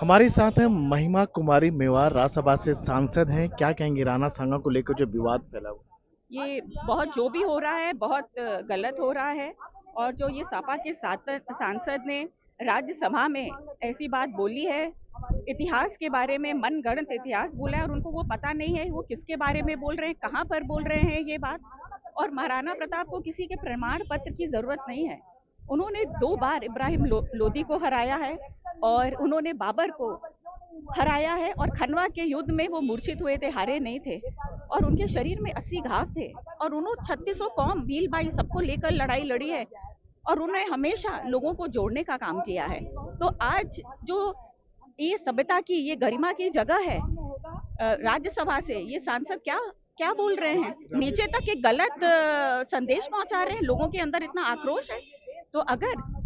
हमारे साथ हैं महिमा कुमारी मेवार, राज्यसभा से सांसद हैं। क्या कहेंगे राणा सांगा को लेकर जो विवाद फैला हुआ? ये बहुत जो भी हो रहा है बहुत गलत हो रहा है। और जो ये सपा के सांसद ने राज्यसभा में ऐसी बात बोली है, इतिहास के बारे में मनगढ़ंत इतिहास बोला है और उनको वो पता नहीं है वो किसके बारे में बोल रहे हैं, कहाँ पर बोल रहे हैं ये बात। और महाराणा प्रताप को किसी के प्रमाण पत्र की जरूरत नहीं है। उन्होंने 2 बार इब्राहिम लोदी को हराया है और उन्होंने बाबर को हराया है। और खनवा के युद्ध में वो मूर्छित हुए थे, हारे नहीं थे। और उनके शरीर में 80 घाव थे। और उन्होंने 3600 कौम भील भाई सबको लेकर लड़ाई लड़ी है। और उन्हें हमेशा लोगों को जोड़ने का काम किया है। तो आज जो ये सभ्यता की, ये गरिमा की जगह है, राज्यसभा से ये सांसद क्या क्या बोल रहे हैं, नीचे तक एक गलत संदेश पहुंचा रहे हैं। लोगों के अंदर इतना आक्रोश है। तो अगर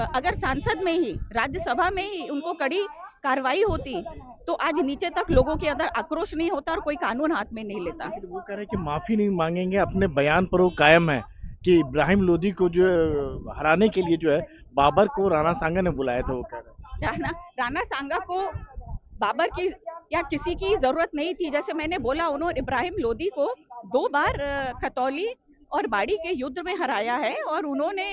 अगर सांसद में ही, राज्यसभा में ही उनको कड़ी कार्रवाई होती तो आज नीचे तक लोगों के अंदर आक्रोश नहीं होता और कोई कानून हाथ में नहीं लेता। लेकिन वो कह रहे हैं कि माफी नहीं मांगेंगे, अपने बयान पर वो कायम है कि इब्राहिम लोदी को जो हराने के लिए जो है बाबर को राणा सांगा ने बुलाया था। वो कह रहे हैं राणा राणा सांगा को बाबर की या किसी की जरूरत नहीं थी। जैसे मैंने बोला, उन्होंने इब्राहिम लोदी को 2 बार खतौली और बाड़ी के युद्ध में हराया है। और उन्होंने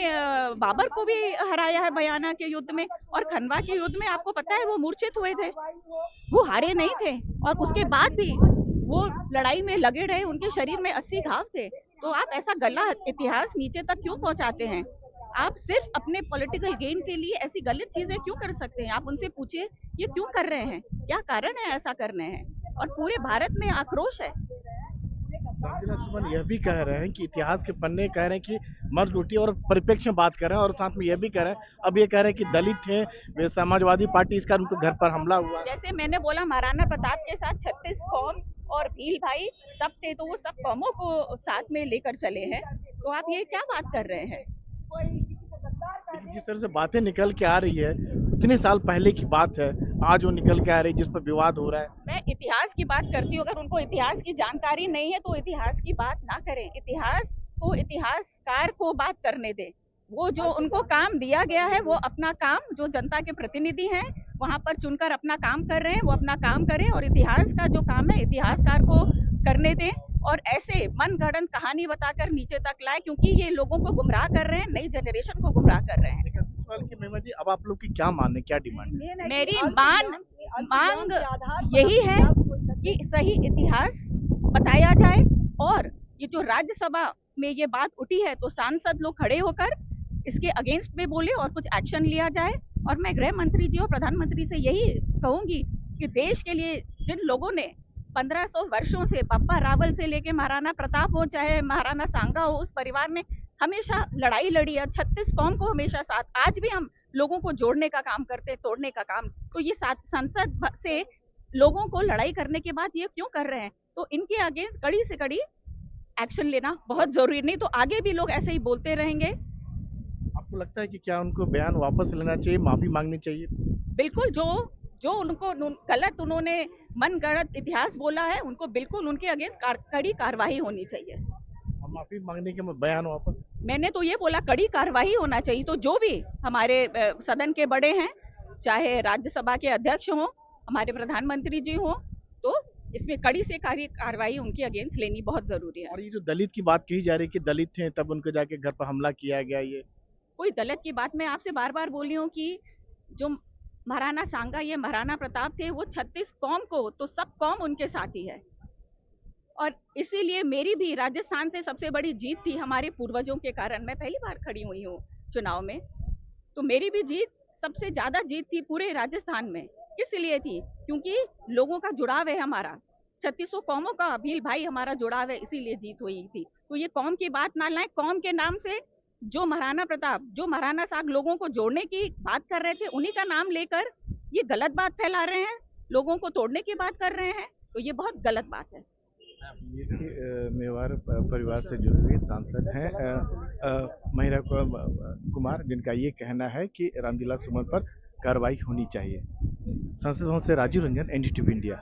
बाबर को भी हराया है बयाना के युद्ध में। और खनवा के युद्ध में आपको पता है वो मूर्छित हुए थे, वो हारे नहीं थे। और उसके बाद भी वो लड़ाई में लगे रहे, उनके शरीर में 80 घाव थे। तो आप ऐसा गलत इतिहास नीचे तक क्यों पहुंचाते हैं? आप सिर्फ अपने पॉलिटिकल गेन के लिए ऐसी गलत चीजें क्यों कर सकते हैं? आप उनसे पूछिए ये क्यों कर रहे हैं, क्या कारण है ऐसा करने हैं। और पूरे भारत में आक्रोश है। रामविलास सुमन यह भी कह रहे हैं कि इतिहास के पन्ने कह रहे हैं कि मर्द रोटी और परिप्रेक्ष्य में बात कर रहे हैं, और साथ में यह भी कह रहे हैं, अब ये कह रहे हैं कि दलित थे, वे समाजवादी पार्टी, इसका उनके घर पर हमला हुआ। जैसे मैंने बोला, महाराणा प्रताप के साथ 36 कौम और भील भाई सब थे, तो वो सब कौमों को साथ में लेकर चले हैं। तो आप ये क्या बात कर रहे हैं? लेकिन जिस तरह से बातें निकल के आ रही है, इतने साल पहले की बात है, आज वो निकल के आ रही है जिस पर विवाद हो रहा है। मैं इतिहास की बात करती हूँ। अगर उनको इतिहास की जानकारी नहीं है तो इतिहास की बात ना करें। इतिहास को इतिहासकार को बात करने दें। वो जो उनको काम दिया गया है, वो अपना काम, जो जनता के प्रतिनिधि हैं वहां पर चुनकर अपना काम कर रहे हैं, वो अपना काम करें। और इतिहास का जो काम है इतिहासकार को करने दें। और ऐसे मन गढ़ंत कहानी बताकर नीचे तक लाए, क्योंकि ये लोगों को गुमराह कर रहे हैं, नई जनरेशन को गुमराह कर रहे हैं। एक अंतिम सवाल की महिमा जी, अब आप लोग की क्या मान है, क्या डिमांड है? मेरी मांग यही है कि सही इतिहास बताया जाए। और ये जो राज्यसभा में ये बात उठी है, तो सांसद लोग खड़े होकर इसके अगेंस्ट में बोले और कुछ एक्शन लिया जाए। और मैं गृह मंत्री जी और प्रधानमंत्री से यही कहूंगी कि देश के लिए जिन लोगों ने 1500 वर्षों से, पप्पा रावल से लेके महाराणा प्रताप हो चाहे महाराणा सांगा हो, उस परिवार में हमेशा लड़ाई लड़ी है, 36 कौम को हमेशा साथ। आज भी हम लोगों को जोड़ने का काम करते हैं, तोड़ने का काम। तो ये संसद से लोगों को लड़ाई करने के बाद ये क्यों कर रहे हैं? तो इनके अगेंस्ट कड़ी से कड़ी एक्शन लेना बहुत जरूरी। नहीं तो आगे भी लोग ऐसे ही बोलते रहेंगे। आपको लगता है कि क्या उनको बयान वापस लेना चाहिए, माफी मांगनी चाहिए? बिल्कुल, जो जो उनको गलत उन्होंने मन गढ़ंत इतिहास बोला है, उनको बिल्कुल उनके अगेंस्ट कड़ी कार्रवाई होनी चाहिए। और माफी मांगने के बयान वापस? मैंने तो ये बोला कड़ी कार्रवाई होना चाहिए। तो जो भी हमारे सदन के बड़े हैं, चाहे राज्यसभा के अध्यक्ष हों, हमारे प्रधानमंत्री जी हों, तो इसमें कड़ी से कड़ी कार्रवाई उनके अगेंस्ट लेनी बहुत जरूरी है। और ये जो दलित की बात कही जा रही है कि दलित थे तब उनको जाके घर पर हमला किया गया, ये कोई दलित की बात मैं आपसे बार बार बोली हूँ कि जो महाराणा सांगा, ये महाराणा प्रताप थे, वो 36 कौम को, तो सब कौम उनके साथ ही है। और इसीलिए मेरी भी राजस्थान से सबसे बड़ी जीत थी हमारे पूर्वजों के कारण। मैं पहली बार खड़ी हुई हूँ चुनाव में, तो मेरी भी जीत, सबसे ज्यादा जीत थी पूरे राजस्थान में। किस लिए थी? क्योंकि लोगों का जुड़ाव है हमारा, 3600 कौमों का भील भाई हमारा जुड़ाव है, इसीलिए जीत हुई थी। तो ये कौम की बात ना लाएं। कौम के नाम से जो महाराणा प्रताप, जो महाराणा साहब लोगों को जोड़ने की बात कर रहे थे, उन्हीं का नाम लेकर ये गलत बात फैला रहे हैं, लोगों को तोड़ने की बात कर रहे हैं। तो ये बहुत गलत बात है। ये कि मेवाड़ परिवार से जुड़े हुए सांसद हैं महिला कुमार, जिनका ये कहना है कि रामविलास सुमन पर कार्रवाई होनी चाहिए। संसद भवन से राजीव रंजन, एनडीटीवी इंडिया।